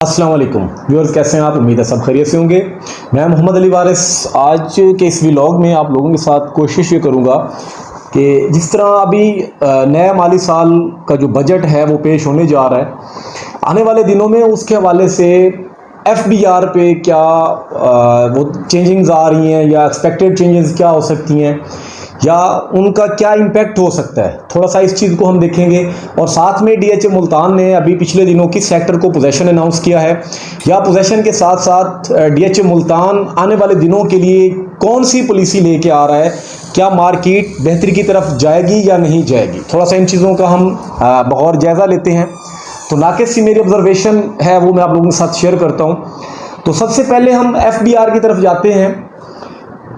अस्सलाम वालेकुम व्यूअर्स, कैसे हैं आप? उम्मीद है सब खैरियत से होंगे। मैं मोहम्मद अली वारिस आज के इस व्लॉग में आप लोगों के साथ कोशिश ये करूंगा कि जिस तरह अभी नया माली साल का जो बजट है वो पेश होने जा रहा है, आने वाले दिनों में उसके हवाले से FBR पे क्या वो चेंजिंग्स आ रही हैं या एक्सपेक्टेड चेंजेस क्या हो सकती हैं या उनका क्या इम्पैक्ट हो सकता है, थोड़ा सा इस चीज़ को हम देखेंगे। और साथ में DHA मुल्तान ने अभी पिछले दिनों किस सेक्टर को पोजेशन अनाउंस किया है या पोजेशन के साथ साथ DHA मुल्तान आने वाले दिनों के लिए कौन सी पॉलिसी लेके आ रहा है, क्या मार्केट बेहतरी की तरफ जाएगी या नहीं जाएगी, थोड़ा सा इन चीज़ों का हम बगौर जायज़ा लेते हैं। तो नाकिस सी मेरी ऑब्जर्वेशन है वो मैं आप लोगों के साथ शेयर करता हूँ। तो सबसे पहले हम FBR की तरफ जाते हैं।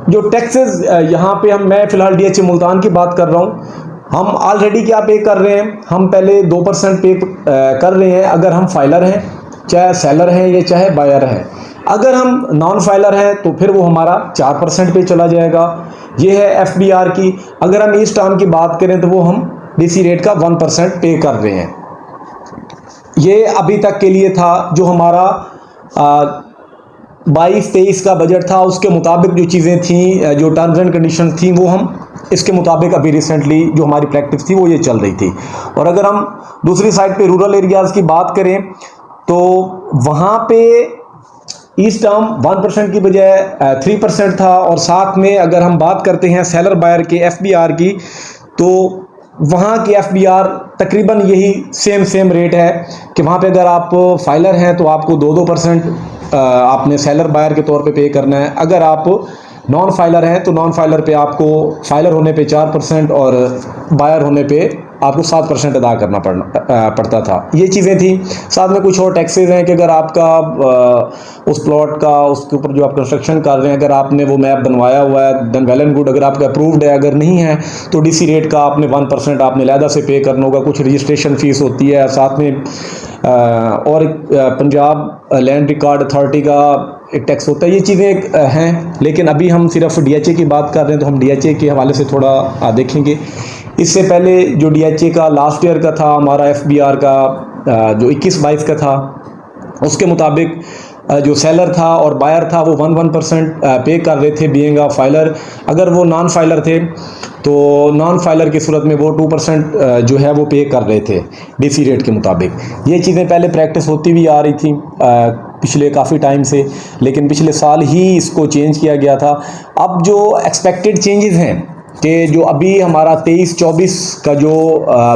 जो टैक्सेस यहाँ पे मैं फ़िलहाल DHA मुल्तान की बात कर रहा हूँ। हम ऑलरेडी क्या पे कर रहे हैं, हम पहले 2% पे कर रहे हैं अगर हम फाइलर हैं, चाहे सेलर हैं या चाहे बायर हैं। अगर हम नॉन फाइलर हैं तो फिर वो हमारा 4% पे चला जाएगा। ये है FBR की। अगर हम ईस्ट आर्म की बात करें तो वो हम DC रेट का 1% पे कर रहे हैं। ये अभी तक के लिए था जो हमारा 22-23 का बजट था, उसके मुताबिक जो चीज़ें थी, जो टर्म्स एंड कंडीशन थी, वो हम इसके मुताबिक अभी रिसेंटली जो हमारी प्रैक्टिस थी वो ये चल रही थी। और अगर हम दूसरी साइड पे रूरल एरियाज़ की बात करें तो वहाँ पे ईस्ट टर्म 1% की बजाय 3% था। और साथ में अगर हम बात करते हैं सेलर बायर के FBR की, तो वहाँ की FBR तकरीबन यही सेम रेट है कि वहाँ पे अगर आप फाइलर हैं तो आपको 2% आपने सेलर बायर के तौर पे करना है। अगर आप नॉन फाइलर हैं तो नॉन फाइलर पे आपको फाइलर होने पे 4% और बायर होने पे आपको 7% अदा करना पड़ता था। ये चीज़ें थी। साथ में कुछ और टैक्सेस हैं कि अगर आपका उस प्लॉट का उसके ऊपर जो आप कंस्ट्रक्शन कर रहे हैं, अगर आपने वो मैप बनवाया हुआ है देन वेल एंड गुड, अगर आपका अप्रूव्ड है, अगर नहीं है तो DC रेट का आपने 1% आपने अलहदा से पे करना होगा। कुछ रजिस्ट्रेशन फ़ीस होती है, साथ में और पंजाब लैंड रिकॉर्ड अथॉरिटी का एक टैक्स होता है। ये चीज़ें हैं, लेकिन अभी हम सिर्फ DHA की बात कर रहे हैं तो हम DHA के हवाले से थोड़ा देखेंगे। इससे पहले जो DHA का लास्ट ईयर का था, हमारा FBR का जो 21-22 का था, उसके मुताबिक जो सेलर था और बायर था वो 1% पे कर रहे थे बीइंग अ फाइलर। अगर वो नॉन फाइलर थे तो नॉन फाइलर की सूरत में वो 2% जो है वो पे कर रहे थे DC रेट के मुताबिक। ये चीज़ें पहले प्रैक्टिस होती हुई आ रही थी पिछले काफ़ी टाइम से, लेकिन पिछले साल ही इसको चेंज किया गया था। अब जो एक्सपेक्टेड चेंजेस हैं कि जो अभी हमारा 23-24 का जो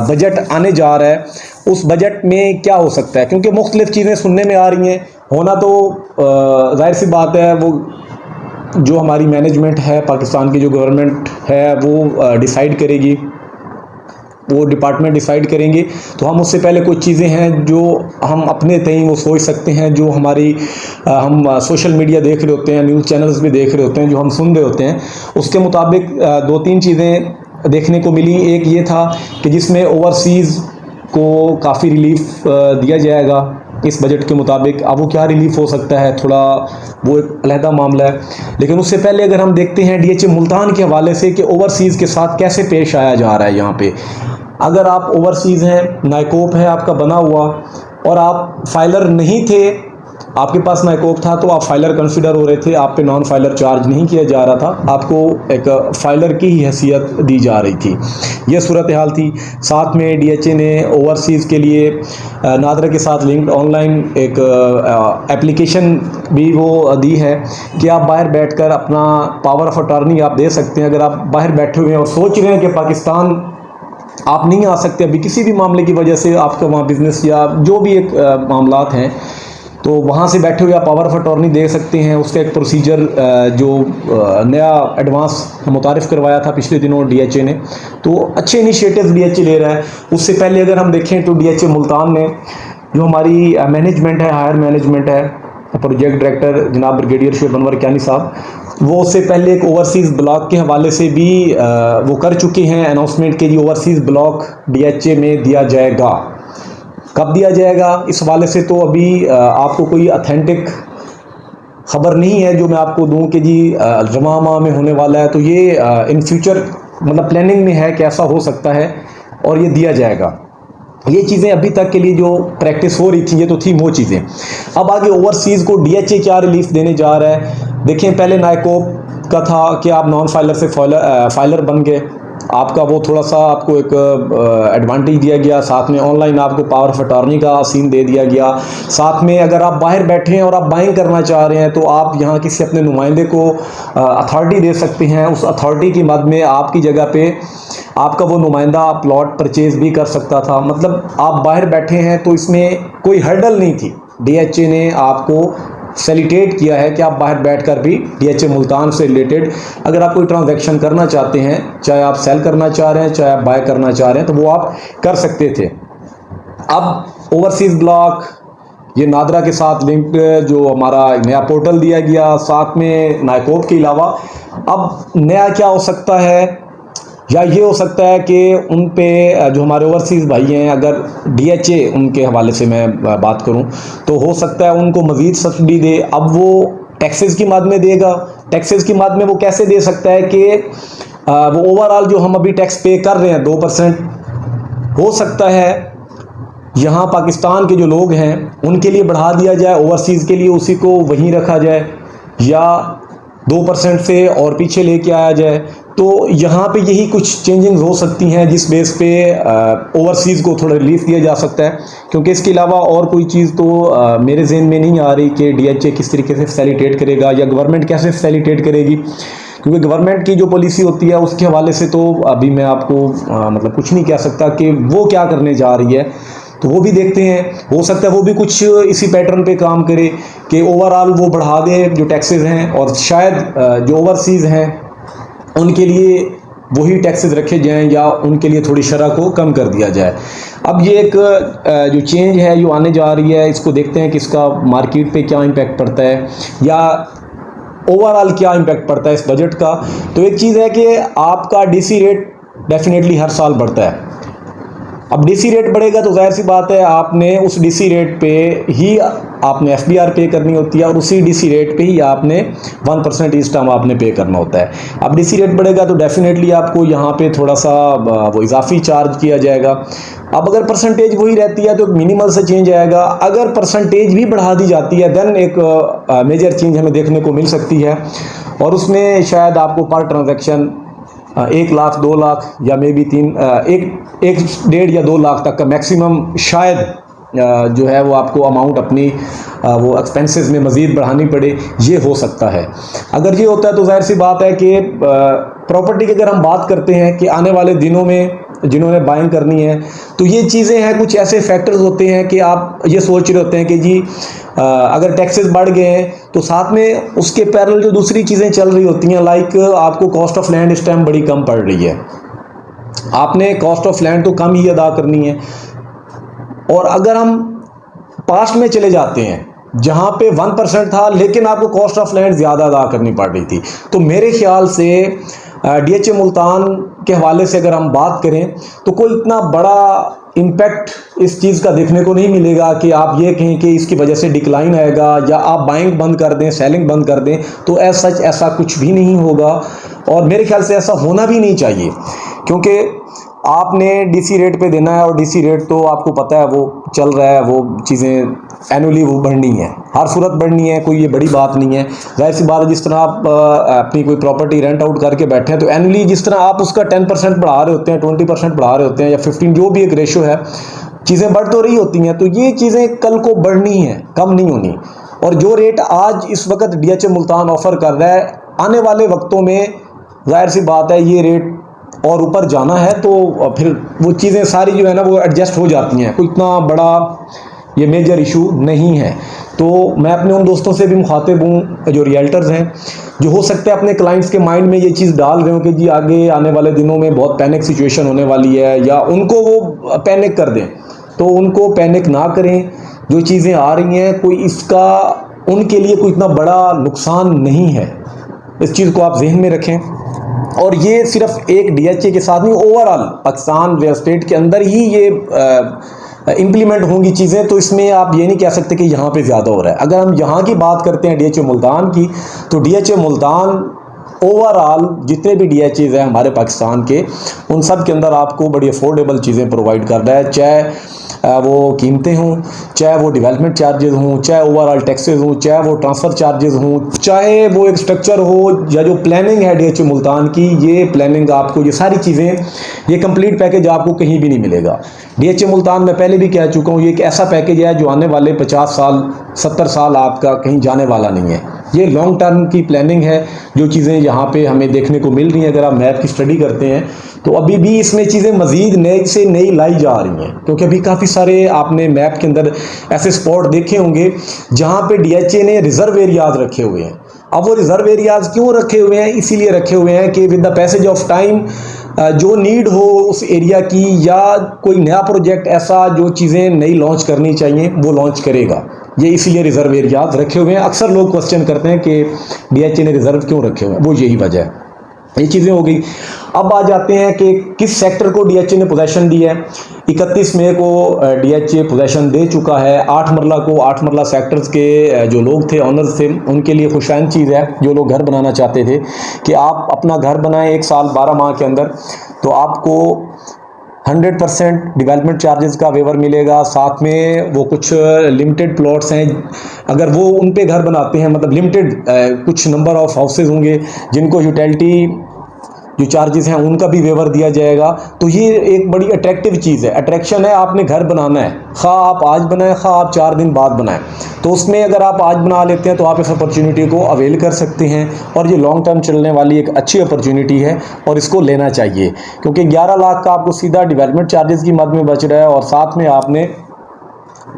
बजट आने जा रहा है, उस बजट में क्या हो सकता है, क्योंकि मुख्तलिफ चीज़ें सुनने में आ रही हैं। होना तो जाहिर सी बात है, वो जो हमारी मैनेजमेंट है, पाकिस्तान की जो गवर्नमेंट है वो डिसाइड करेगी, वो डिपार्टमेंट डिसाइड करेंगे। तो हम उससे पहले कुछ चीज़ें हैं जो हम अपने तय वो सोच सकते हैं, जो हमारी हम सोशल मीडिया देख रहे होते हैं, न्यूज़ चैनल्स भी देख रहे होते हैं, जो हम सुन रहे होते हैं, उसके मुताबिक 2-3 चीज़ें देखने को मिली। एक ये था कि जिसमें ओवरसीज़ को काफ़ी रिलीफ दिया जाएगा इस बजट के मुताबिक। अब वो क्या रिलीफ हो सकता है, थोड़ा वो एक अलहदा मामला है। लेकिन उससे पहले अगर हम देखते हैं DHA मुल्तान के हवाले से कि ओवरसीज़ के साथ कैसे पेश आया जा रहा है। यहाँ पे अगर आप ओवरसीज़ हैं, नाइकोप है आपका बना हुआ और आप फाइलर नहीं थे, आपके पास नाइकोप था तो आप फाइलर कंसिडर हो रहे थे, आप पे नॉन फाइलर चार्ज नहीं किया जा रहा था, आपको एक फाइलर की ही हैसियत दी जा रही थी। यह सूरत हाल थी। साथ में DHA ने ओवरसीज़ के लिए नादरा के साथ लिंक्ड ऑनलाइन एक एप्लीकेशन भी वो दी है कि आप बाहर बैठकर अपना पावर ऑफ अटॉर्नी आप दे सकते हैं। अगर आप बाहर बैठे हुए हैं और सोच रहे हैं कि पाकिस्तान आप नहीं आ सकते अभी किसी भी मामले की वजह से, आपका वहाँ बिजनेस या जो भी एक मामलात हैं, तो वहाँ से बैठे हुए आप पावर ऑफ अटॉर्नी दे सकते हैं। उसका एक प्रोसीजर जो नया एडवांस मुतारिफ़ करवाया था पिछले दिनों DHA ने, तो अच्छे इनिशिएटिव DHA ले रहा है। उससे पहले अगर हम देखें तो DHA मुल्तान ने जो हमारी मैनेजमेंट है, हायर मैनेजमेंट है, प्रोजेक्ट डायरेक्टर जनाब ब्रिगेडियर शुएब अनवर कियानी साहब, वो उससे पहले एक ओवरसीज़ ब्लॉक के हवाले से भी वो कर चुके हैं अनाउंसमेंट के जी ओवरसीज़ ब्लॉक DHA में दिया जाएगा। कब दिया जाएगा इस हवाले से तो अभी आपको कोई अथेंटिक ख़बर नहीं है जो मैं आपको दूं कि जी रवां माह में होने वाला है। तो ये इन फ्यूचर मतलब प्लानिंग में है कि ऐसा हो सकता है और ये दिया जाएगा। ये चीज़ें अभी तक के लिए जो प्रैक्टिस हो रही थी, ये तो थी वो चीज़ें। अब आगे ओवरसीज़ को डीएचए क्या रिलीफ देने जा रहा है। देखिए पहले नायकोप का था कि आप नॉन फाइलर से फाइलर बन गए, आपका वो थोड़ा सा आपको एक एडवांटेज दिया गया, साथ में ऑनलाइन आपको पावर ऑफ अटॉर्नी का सीन दे दिया गया, साथ में अगर आप बाहर बैठे हैं और आप बाइंग करना चाह रहे हैं तो आप यहाँ किसी अपने नुमाइंदे को अथॉरिटी दे सकते हैं। उस अथॉरिटी की मद में आपकी जगह पे आपका वो नुमाइंदा प्लॉट परचेज भी कर सकता था। मतलब आप बाहर बैठे हैं तो इसमें कोई हर्डल नहीं थी। डीएचए ने आपको फैसिलिटेट किया है कि आप बाहर बैठकर भी डीएचए मुल्तान से रिलेटेड अगर आप कोई ट्रांजैक्शन करना चाहते हैं, चाहे आप सेल करना चाह रहे हैं, चाहे आप बाय करना चाह रहे हैं, तो वो आप कर सकते थे। अब ओवरसीज़ ब्लॉक ये नादरा के साथ लिंक्ड जो हमारा नया पोर्टल दिया गया, साथ में नायकोप के अलावा अब नया क्या हो सकता है, या ये हो सकता है कि उन पे जो हमारे ओवरसीज़ भाई हैं, अगर डीएचए उनके हवाले से मैं बात करूं तो हो सकता है उनको मज़ीद सब्सिडी दे। अब वो टैक्सेस की मद में देगा। टैक्सेस की मद में वो कैसे दे सकता है कि वो ओवरऑल जो हम अभी टैक्स पे कर रहे हैं 2%, हो सकता है यहाँ पाकिस्तान के जो लोग हैं उनके लिए बढ़ा दिया जाए, ओवरसीज़ के लिए उसी को वहीं रखा जाए, या 2% से और पीछे लेके आया जाए। तो यहाँ पे यही कुछ चेंजिंग्स हो सकती हैं जिस बेस पे ओवरसीज़ को थोड़ा रिलीफ दिया जा सकता है, क्योंकि इसके अलावा और कोई चीज़ तो मेरे जहन में नहीं आ रही कि डीएचए किस तरीके से फैसिलिटेट करेगा या गवर्नमेंट कैसे फैसिलिटेट करेगी, क्योंकि गवर्नमेंट की जो पॉलिसी होती है उसके हवाले से तो अभी मैं आपको मतलब कुछ नहीं कह सकता कि वो क्या करने जा रही है। तो वो भी देखते हैं, हो सकता है वो भी कुछ इसी पैटर्न पे काम करे कि ओवरऑल वो बढ़ा दें जो टैक्सेस हैं, और शायद जो ओवरसीज़ हैं उनके लिए वही टैक्सेस रखे जाएं या उनके लिए थोड़ी शरह को कम कर दिया जाए। अब ये एक जो चेंज है जो आने जा रही है, इसको देखते हैं कि इसका मार्केट पे क्या इम्पैक्ट पड़ता है या ओवरऑल क्या इम्पैक्ट पड़ता है इस बजट का। तो एक चीज़ है कि आपका डीसी रेट डेफिनेटली हर साल बढ़ता है। अब डीसी रेट बढ़ेगा तो जाहिर सी बात है आपने उस डीसी रेट पे ही आपने एफबीआर पे करनी होती है, और उसी डीसी रेट पे ही आपने 1% ईच टर्म आपने पे करना होता है। अब डीसी रेट बढ़ेगा तो डेफिनेटली आपको यहाँ पे थोड़ा सा वो इजाफी चार्ज किया जाएगा। अब अगर परसेंटेज वही रहती है तो मिनिमल से चेंज आएगा, अगर परसेंटेज भी बढ़ा दी जाती है देन एक मेजर चेंज हमें देखने को मिल सकती है, और उसमें शायद आपको पर ट्रांजैक्शन 1 लाख 2 लाख या मे बी 1.5 या 2 लाख तक का मैक्सिमम शायद जो है वो आपको अमाउंट अपनी वो एक्सपेंसेस में मज़ीद बढ़ानी पड़े, ये हो सकता है। अगर ये होता है तो जाहिर सी बात है कि प्रॉपर्टी की अगर हम बात करते हैं कि आने वाले दिनों में जिन्होंने बाइंग करनी है, तो ये चीज़ें हैं, कुछ ऐसे फैक्टर्स होते हैं कि आप ये सोच रहे होते हैं कि जी अगर टैक्सेस बढ़ गए हैं तो साथ में उसके पैरेलल जो दूसरी चीज़ें चल रही होती हैं, लाइक आपको कॉस्ट ऑफ लैंड इस टाइम बड़ी कम पड़ रही है, आपने कॉस्ट ऑफ लैंड तो कम ही अदा करनी है। और अगर हम पास्ट में चले जाते हैं जहाँ पे 1% था लेकिन आपको कॉस्ट ऑफ लैंड ज़्यादा अदा करनी पड़ रही थी, तो मेरे ख्याल से डीएचए मुल्तान के हवाले से अगर हम बात करें तो कोई इतना बड़ा इम्पैक्ट इस चीज़ का देखने को नहीं मिलेगा कि आप ये कहें कि इसकी वजह से डिक्लाइन आएगा या आप बाइंग बंद कर दें, सेलिंग बंद कर दें। तो ऐसा कुछ भी नहीं होगा, और मेरे ख्याल से ऐसा होना भी नहीं चाहिए, क्योंकि आपने डीसी रेट पे देना है, और डीसी रेट तो आपको पता है वो चल रहा है, वो चीज़ें एनुअली वो बढ़नी है, हर सूरत बढ़नी है, कोई ये बड़ी बात नहीं है। जाहिर सी बात है जिस तरह आप अपनी कोई प्रॉपर्टी रेंट आउट करके बैठे हैं तो एनुअली जिस तरह आप उसका 10% बढ़ा रहे होते हैं, 20% बढ़ा रहे होते हैं, या 15, जो भी एक रेशो है, चीज़ें बढ़ तो रही होती हैं। तो ये चीज़ें कल को बढ़नी है, कम नहीं होनी। और जो रेट आज इस वक्त डीएचए मुल्तान ऑफ़र कर रहा है, आने वाले वक्तों में जाहिर सी बात है ये रेट और ऊपर जाना है, तो फिर वो चीज़ें सारी जो है ना वो एडजस्ट हो जाती हैं, कोई इतना बड़ा ये मेजर इशू नहीं है। तो मैं अपने उन दोस्तों से भी मुखातिब हूँ जो रियल्टर्स हैं, जो हो सकता है अपने क्लाइंट्स के माइंड में ये चीज़ डाल रहे हो कि जी आगे आने वाले दिनों में बहुत पैनिक सिचुएशन होने वाली है, या उनको वो पैनिक कर दें, तो उनको पैनिक ना करें। जो चीज़ें आ रही हैं कोई इसका उनके लिए कोई इतना बड़ा नुकसान नहीं है, इस चीज़ को आप जहन में रखें। और ये सिर्फ एक डीएचए के साथ नहीं, ओवरऑल पाकिस्तान रियल एस्टेट के अंदर ही ये इम्प्लीमेंट होंगी चीज़ें। तो इसमें आप ये नहीं कह सकते कि यहाँ पे ज़्यादा हो रहा है। अगर हम यहाँ की बात करते हैं डीएचए मुल्तान की, तो डीएचए मुल्तान ओवरऑल जितने भी DHAs हैं हमारे पाकिस्तान के, उन सब के अंदर आपको बड़ी अफोर्डेबल चीज़ें प्रोवाइड कर रहा है, चाहे वो कीमतें हों, चाहे वो डेवलपमेंट चार्जेस हों, चाहे ओवरऑल टैक्सेस हों, चाहे वो ट्रांसफ़र चार्जेस हों, चाहे वो एक स्ट्रक्चर हो या जो प्लानिंग है DHA मुल्तान की, ये प्लानिंग आपको, ये सारी चीज़ें, ये कंप्लीट पैकेज आपको कहीं भी नहीं मिलेगा। DHA मुल्तान मैं पहले भी कह चुका हूँ, ये एक ऐसा पैकेज है जो आने वाले 50 साल 70 साल आपका कहीं जाने वाला नहीं है। ये लॉन्ग टर्म की प्लानिंग है। जो चीज़ें यहाँ पे हमें देखने को मिल रही हैं, अगर आप मैप की स्टडी करते हैं तो अभी भी इसमें चीज़ें मज़ीद नए से नई लाई जा रही हैं, क्योंकि अभी काफ़ी सारे आपने मैप के अंदर ऐसे स्पॉट देखे होंगे जहाँ पे DHA ने रिजर्व एरियाज रखे हुए हैं। अब वो रिजर्व एरियाज क्यों रखे हुए हैं? इसीलिए रखे हुए हैं कि with the passage of time जो नीड हो उस एरिया की, या कोई नया प्रोजेक्ट ऐसा जो चीज़ें नई लॉन्च करनी चाहिए वो लॉन्च करेगा। ये इसीलिए रिजर्व एरियाज रखे हुए हैं। अक्सर लोग क्वेश्चन करते हैं कि DHA ने रिजर्व क्यों रखे हुए हैं, वो यही वजह है। ये चीज़ें हो गई। अब आ जाते हैं कि किस सेक्टर को DHA ने पोजेशन दी है। 31 मई को DHA पोजेशन दे चुका है 8 मरला को। 8 मरला सेक्टर्स के जो लोग थे, ऑनर्स थे, उनके लिए खुशाइन चीज़ है, जो लोग घर बनाना चाहते थे कि आप अपना घर बनाएं 1 साल 12 माह के अंदर, तो आपको 100% डेवलपमेंट चार्जेस का वेवर मिलेगा। साथ में वो कुछ लिमिटेड प्लॉट्स हैं, अगर वो उन पे घर बनाते हैं, मतलब लिमिटेड कुछ नंबर ऑफ हाउसेज होंगे जिनको यूटिलिटी जो चार्जेस हैं उनका भी वेवर दिया जाएगा। तो ये एक बड़ी अट्रैक्टिव चीज़ है, अट्रैक्शन है। आपने घर बनाना है, खा आप आज बनाएं, खा आप 4 दिन बाद बनाएं, तो उसमें अगर आप आज बना लेते हैं तो आप इस अपॉर्चुनिटी को अवेल कर सकते हैं। और ये लॉन्ग टर्म चलने वाली एक अच्छी अपॉर्चुनिटी है और इसको लेना चाहिए, क्योंकि 11 लाख का आपको सीधा डेवलपमेंट चार्जेस की मद में बच रहा है, और साथ में आपने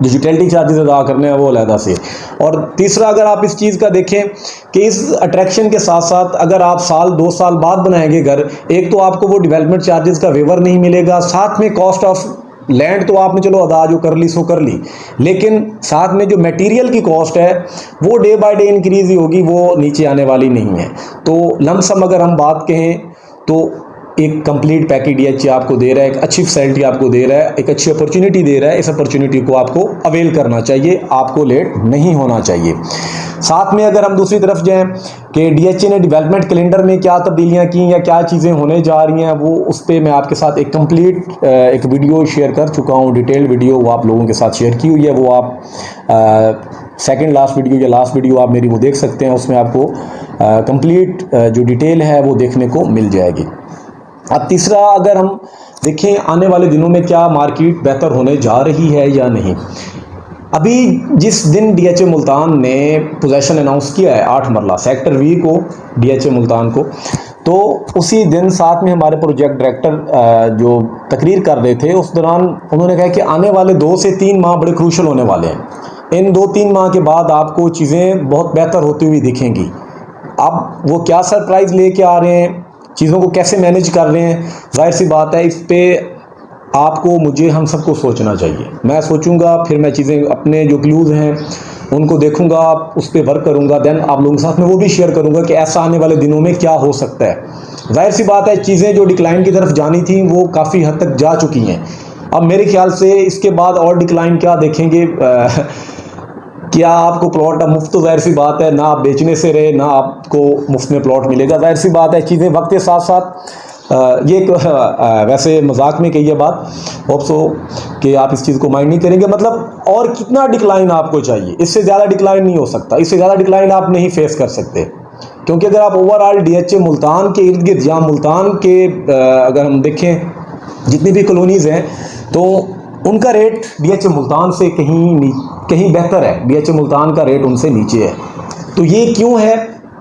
जो यूटिलिटी चार्जेस अदा करने हैं वो अलहदा से। और तीसरा, अगर आप इस चीज़ का देखें कि इस अट्रैक्शन के साथ साथ अगर आप साल 2 साल बाद बनाएंगे घर, एक तो आपको वो डेवलपमेंट चार्जेस का वेवर नहीं मिलेगा, साथ में कॉस्ट ऑफ लैंड तो आपने चलो अदा जो कर ली सो कर ली, लेकिन साथ में जो मटेरियल की कॉस्ट है वो डे बाय डे इंक्रीज ही होगी, वो नीचे आने वाली नहीं है। तो लमसम अगर हम बात कहें तो एक कंप्लीट पैकेज DHA आपको दे रहा है, एक अच्छी फैसिलिटी आपको दे रहा है, एक अच्छी अपॉर्चुनिटी दे रहा है। इस अपॉर्चुनिटी को आपको अवेल करना चाहिए, आपको लेट नहीं होना चाहिए। साथ में अगर हम दूसरी तरफ जाएं कि DHA ने डेवलपमेंट कैलेंडर में क्या तब्दीलियां की या क्या चीज़ें होने जा रही हैं, वो उस पर मैं आपके साथ एक कंप्लीट एक वीडियो शेयर कर चुका हूँ, डिटेल वीडियो वो आप लोगों के साथ शेयर की हुई है। वो आप सेकंड लास्ट वीडियो या लास्ट वीडियो आप मेरी वो देख सकते हैं, उसमें आपको कंप्लीट जो डिटेल है वो देखने को मिल जाएगी। अब तीसरा, अगर हम देखें आने वाले दिनों में क्या मार्केट बेहतर होने जा रही है या नहीं। अभी जिस दिन DHA मुल्तान ने पोजेशन अनाउंस किया है 8 मरला सेक्टर V को DHA मुल्तान को, तो उसी दिन साथ में हमारे प्रोजेक्ट डायरेक्टर जो तकरीर कर रहे थे, उस दौरान उन्होंने कहा कि आने वाले 2 से 3 माह बड़े क्रूशल होने वाले हैं। इन 2-3 माह के बाद आपको चीज़ें बहुत बेहतर होती हुई दिखेंगी। अब वो क्या सरप्राइज़ लेके आ रहे हैं, चीज़ों को कैसे मैनेज कर रहे हैं, जाहिर सी बात है इस पे आपको, मुझे, हम सबको सोचना चाहिए। मैं सोचूंगा, फिर मैं चीज़ें अपने जो क्लूज़ हैं उनको देखूंगा, उस पर वर्क करूंगा, देन आप लोगों के साथ में वो भी शेयर करूंगा कि ऐसा आने वाले दिनों में क्या हो सकता है। जाहिर सी बात है चीज़ें जो डिक्लाइन की तरफ जानी थी वो काफ़ी हद तक जा चुकी हैं। अब मेरे ख्याल से इसके बाद और डिक्लाइन क्या देखेंगे, क्या आपको प्लॉट अब मुफ्त, तो जाहिर सी बात है ना आप बेचने से रहे ना आपको मुफ्त में प्लॉट मिलेगा। जाहिर सी बात है चीज़ें वक्त के साथ साथ, ये वैसे मजाक में कही है बात, होप सो कि आप इस चीज़ को माइंड नहीं करेंगे। मतलब और कितना डिक्लाइन आपको चाहिए, इससे ज़्यादा डिक्लाइन नहीं हो सकता, इससे ज़्यादा डिक्लाइन आप नहीं फेस कर सकते। क्योंकि अगर आप ओवरऑल DHA मुल्तान के इर्द गिर्द या मुल्तान के अगर हम देखें जितनी भी कॉलोनीज़ हैं, तो उनका रेट DHA मुल्तान से कहीं बेहतर है। DHA मुल्तान का रेट उनसे नीचे है। तो ये क्यों है?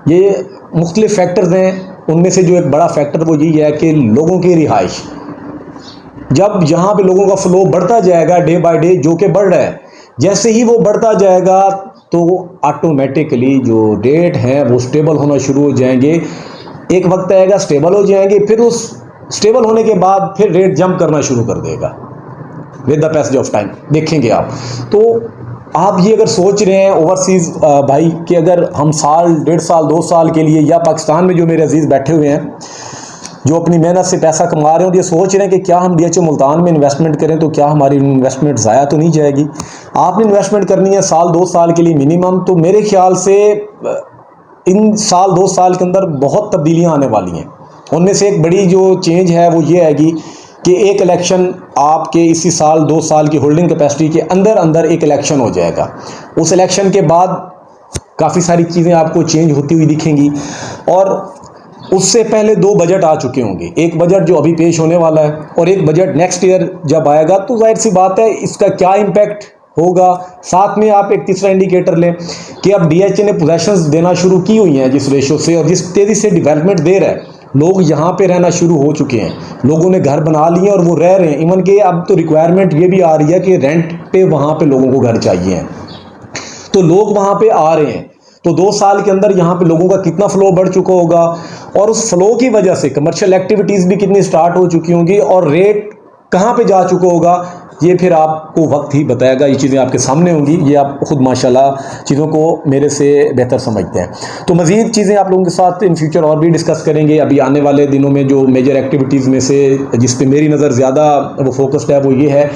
ये मुख्तलिफ फैक्टर्स हैं, उनमें से जो एक बड़ा फैक्टर वो यही है कि लोगों की रिहाइश, जब यहाँ पे लोगों का फ्लो बढ़ता जाएगा डे बाय डे, जो कि बढ़ रहा है, जैसे ही वो बढ़ता जाएगा तो ऑटोमेटिकली जो रेट हैं वो स्टेबल होना शुरू हो जाएंगे। एक वक्त आएगा स्टेबल हो जाएंगे, फिर उस स्टेबल होने के बाद फिर रेट जंप करना शुरू कर देगा with the passage of time, देखेंगे आप। तो आप ये अगर सोच रहे हैं ओवरसीज़ भाई कि अगर हम साल 1.5 साल 2 साल के लिए, या पाकिस्तान में जो मेरे अजीज़ बैठे हुए हैं जो अपनी मेहनत से पैसा कमा रहे हैं, ये सोच रहे हैं कि क्या हम DHA मुल्तान में इन्वेस्टमेंट करें तो क्या हमारी इन्वेस्टमेंट ज़ाया तो नहीं जाएगी। आपने इन्वेस्टमेंट करनी है साल 2 साल के लिए मिनिमम, तो मेरे ख्याल से इन साल 2 साल के अंदर बहुत तब्दीलियां आने वाली हैं। उनमें से एक बड़ी जो चेंज है वो ये आएगी कि एक इलेक्शन आपके इसी साल 2 साल की होल्डिंग कैपेसिटी के अंदर अंदर एक इलेक्शन हो जाएगा। उस इलेक्शन के बाद काफ़ी सारी चीज़ें आपको चेंज होती हुई दिखेंगी और उससे पहले 2 बजट आ चुके होंगे। एक बजट जो अभी पेश होने वाला है और एक बजट नेक्स्ट ईयर जब आएगा, तो जाहिर सी बात है इसका क्या इम्पैक्ट होगा। साथ में आप एक तीसरा इंडिकेटर लें कि अब डीएचए ने पोजेशंस देना शुरू की हुई हैं जिस रेशो से, और जिस तेज़ी से डेवलपमेंट दे रहा है, लोग यहाँ पे रहना शुरू हो चुके हैं, लोगों ने घर बना लिए और वो रह रहे हैं। इवन के अब तो रिक्वायरमेंट ये भी आ रही है कि रेंट पे वहाँ पे लोगों को घर चाहिए, तो लोग वहाँ पे आ रहे हैं। तो 2 साल के अंदर यहाँ पे लोगों का कितना फ्लो बढ़ चुका होगा और उस फ्लो की वजह से कमर्शियल एक्टिविटीज़ भी कितनी स्टार्ट हो चुकी होंगी और रेट कहाँ पे जा चुका होगा, ये फिर आपको वक्त ही बताएगा। ये चीज़ें आपके सामने होंगी, ये आप खुद माशाल्लाह चीज़ों को मेरे से बेहतर समझते हैं। तो मज़ीद चीज़ें आप लोगों के साथ इन फ्यूचर और भी डिस्कस करेंगे। अभी आने वाले दिनों में जो मेजर एक्टिविटीज़ में से जिस पे मेरी नज़र ज़्यादा वो फोकस्ड है वो ये है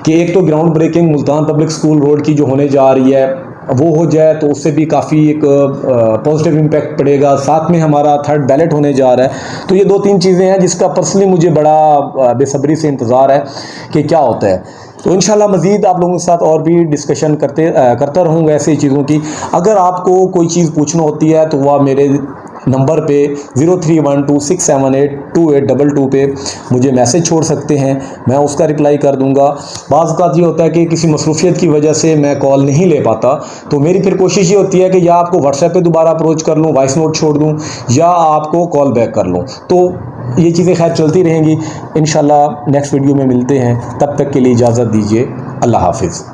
कि एक तो ground breaking Multan public school road की जो होने जा रही है वो हो जाए, तो उससे भी काफ़ी एक पॉजिटिव इम्पैक्ट पड़ेगा। साथ में हमारा 3rd बैलेट होने जा रहा है। तो ये 2-3 चीज़ें हैं जिसका पर्सनली मुझे बड़ा बेसब्री से इंतज़ार है कि क्या होता है। तो इंशाल्लाह मज़ीद आप लोगों के साथ और भी डिस्कशन करता रहूँगा ऐसी चीज़ों की। अगर आपको कोई चीज़ पूछना होती है तो वह मेरे नंबर पे 0312678282 पे मुझे मैसेज छोड़ सकते हैं, मैं उसका रिप्लाई कर दूंगा। बाज़ औक़ात ये होता है कि किसी मसरूफ़ियत की वजह से मैं कॉल नहीं ले पाता, तो मेरी फिर कोशिश ये होती है कि या आपको व्हाट्सएप पे दोबारा अप्रोच कर लूँ, वॉइस नोट छोड़ दूँ, या आपको कॉल बैक कर लूँ। तो ये चीज़ें खैर चलती रहेंगी। इंशाल्लाह नेक्स्ट वीडियो में मिलते हैं, तब तक के लिए इजाज़त दीजिए। अल्लाह हाफिज़।